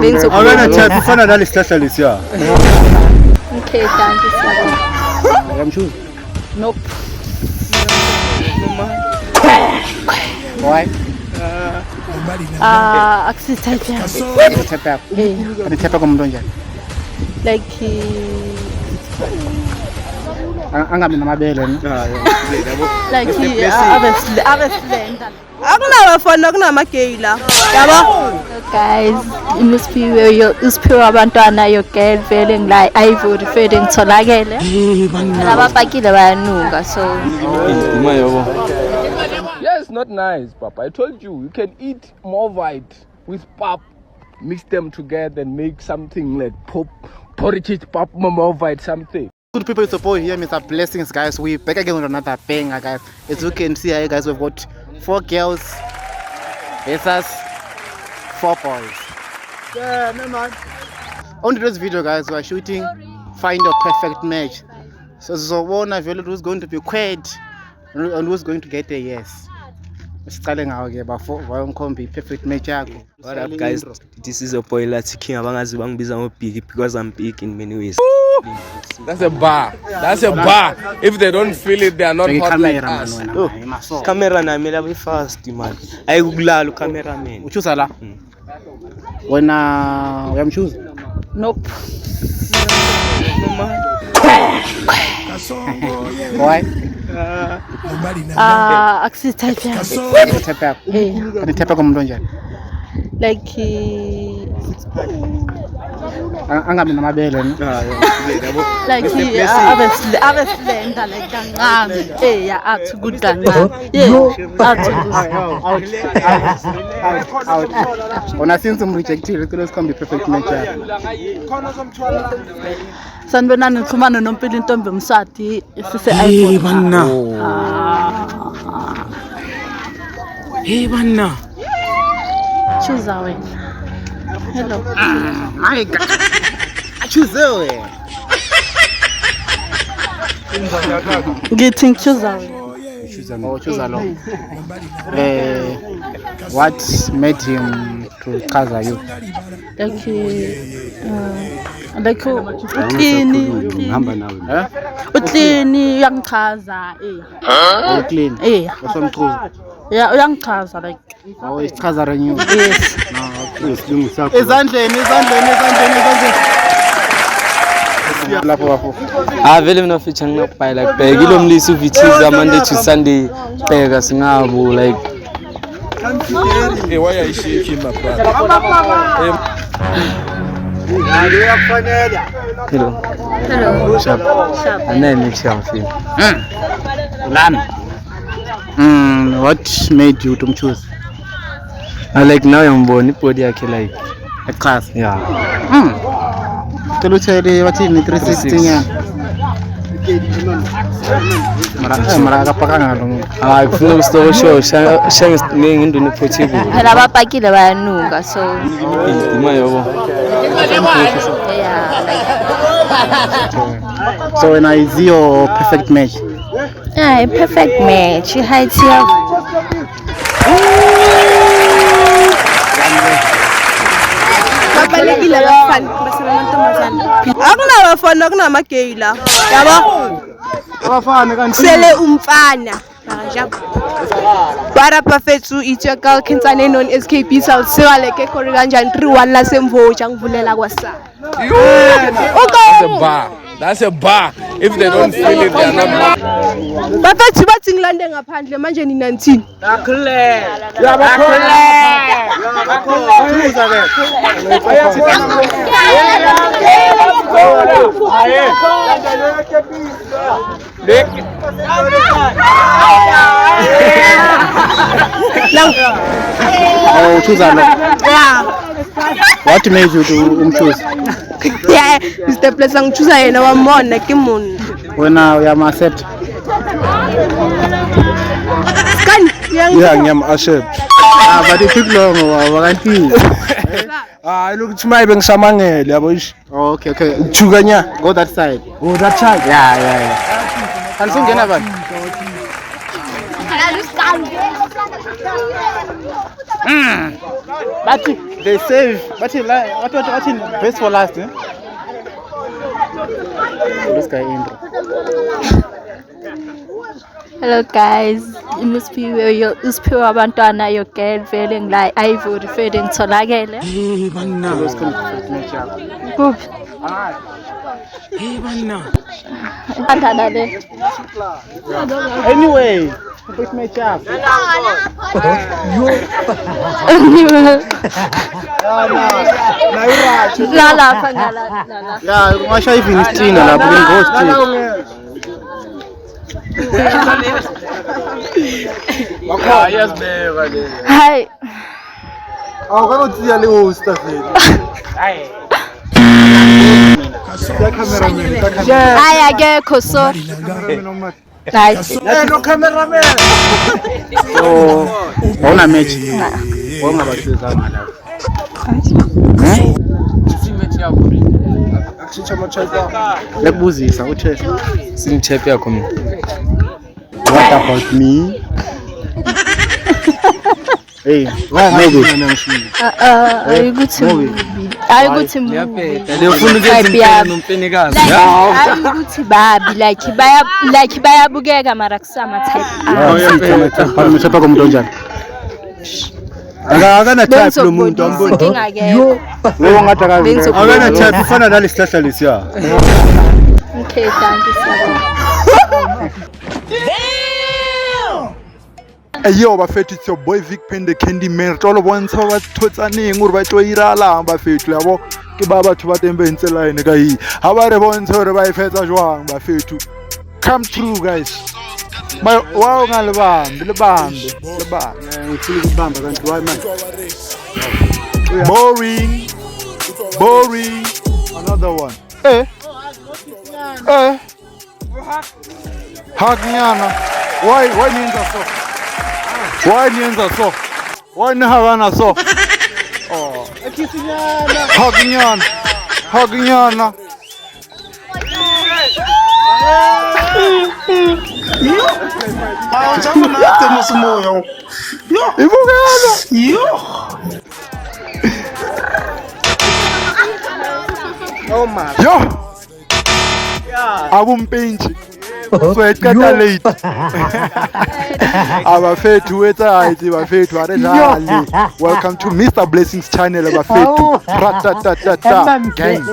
Akana type ufana nale sihlahla lesiya. Okay, thank you sir. Uyamchuza? Nope. Why? Akusi type yakhe. Type yakho. Kanti type yakho umuntu onjani? Like Angabi namabele ne? like abesilenda. Akunabafana kunamagay la. Yabo? Guys, imusphiwe abantwana yo girl feeling like ivory feeling tholakele. Abapakile bayanuka so. Yeah, it's not nice, Papa. I told you, you can eat more white with pap, mix them together and make something like porridge pap, more white something. Good people, it's your boy here, Mr. Blessings, guys. We back again with another banger, guys. As you can see here, guys, we've got 4 girls versus 4 boys. Yeah, no man. On today's video, guys, we are shooting Find Your Perfect Match. So one of you who's going to be quiet and who's going to get a yes. Starting out here, but for perfect match. What up, guys? This is a boy Lati King. I'm big because I'm big in many ways. That's a bar. That's a bar. If they don't feel it, they are not hot like us. Camera na mela be fast, man. I Google cameraman. Uchuza la? When uyamchuza? Nope. Why? Akusi type yakhe. Type yakho. Kanti type yakho umuntu onjani? Like Angabi namabele ne? like abesilenda like kancane. Yeah, athi good kancane. Yeah, athi. Ona since rejected, let's come be perfect match. Sanibona nixhumana nompilo intombi umsati sise iPhone. Banna. Hey banna. Choose wena. Hello. My God. Choose wena. Ngithi choose wena. Choose alone. What made him to chaza you? Like uklini uyangichaza Clean. Usomchuza. Yeah, uyangichaza like Ichaza renyu. yes. Izandleni. Lapho bafo. Vele mina feature nginakubuy like bheka ilomlisi uvithiza Monday to Sunday bheka singabo like Hey, why are you shaking, my brother? hello. Sharp. And then mix your feel. What made you to choose? I like now I'm born body yake like A class. yeah. Tell you what in 360 nya. Mara kapakanga lo. Kufuna story show shange ngindu ni portable. Abapakile bayanuka so. Ima yabo. Yeah, like So when I see your perfect match. yeah, perfect match. Height here. Babalekile abafana basemantombazana. Akunabafana kunamagay la. Yabo? Abafana kanti Sele umfana. Jabo. Bara bafethu ichakal khensane known as KB South Siwaleke khori kanjani 31 la semvoja ngivulela kwasa. That's a bar. That's a bar. If they don't feel it, they are not. Bafethu bathi ngilande ngaphandle manje ni 19. choose alone. Yeah. What made you to choose? Yeah, Mr. Place ngichuza yena wamona ke munhu. Wena uyama-accept? Skani Yeah, ngiyam accept. But it took long wakanti. Hayi lokuthi mayibe ngisamangele yabo ish. Okay. Jukanya. Go that side. Oh, that side. Yeah. Kanti ungena bani? But they save. But what in best for last? Eh? This guy intro. Hello guys, usphiwe abantwana your girl vele ngila Ivory vele ngitholakele. Kuphi? Bandana le. Anyway, push my chap. Ngala. Yeah, ngasho even Tina lapho ngighost. Hi. Awukakutsiya le host afethu. Hayi akekho so. Nice. No cameraman. So, awuna match. Wawungabasiza ngala. Lekubuzisa uthe Simchep yakho mina. What about me? hey, maybe. Ayikuthi Ngiyaphetha. Lefuna ukwenza nompenikazi. ayikuthi babi like bayabukeka mara kusama type. Ngishapha komuntu onjani? Akana type lo muntu ambona. Wewe ngathi akazi. Akana type ufana nale sihlahla lesiya. Okay, thank you so much. Yo bafethu it's your boy Vic Pen the Candy Man. Tolo bontsha ba thotsaneng gore ba tlo irala bafethu yabo ke ba batho ba teng ba ntse line ka hi. Ha ba re bontsha gore ba ifetsa jwang bafethu. Come through guys. Ba wa ngalibambe libambe. Ngifuna ukubamba kanti why man? Boring. Another one. Haknyana. Why nienza so? Why nienza so? Why ni havana so? Oh. Haknyana. Oh my. Yo. Abumpenji. So eqeda late. Abafethu wetsa hayi bafethu are dlali. Welcome to Mr Blessings channel abafethu. Gang.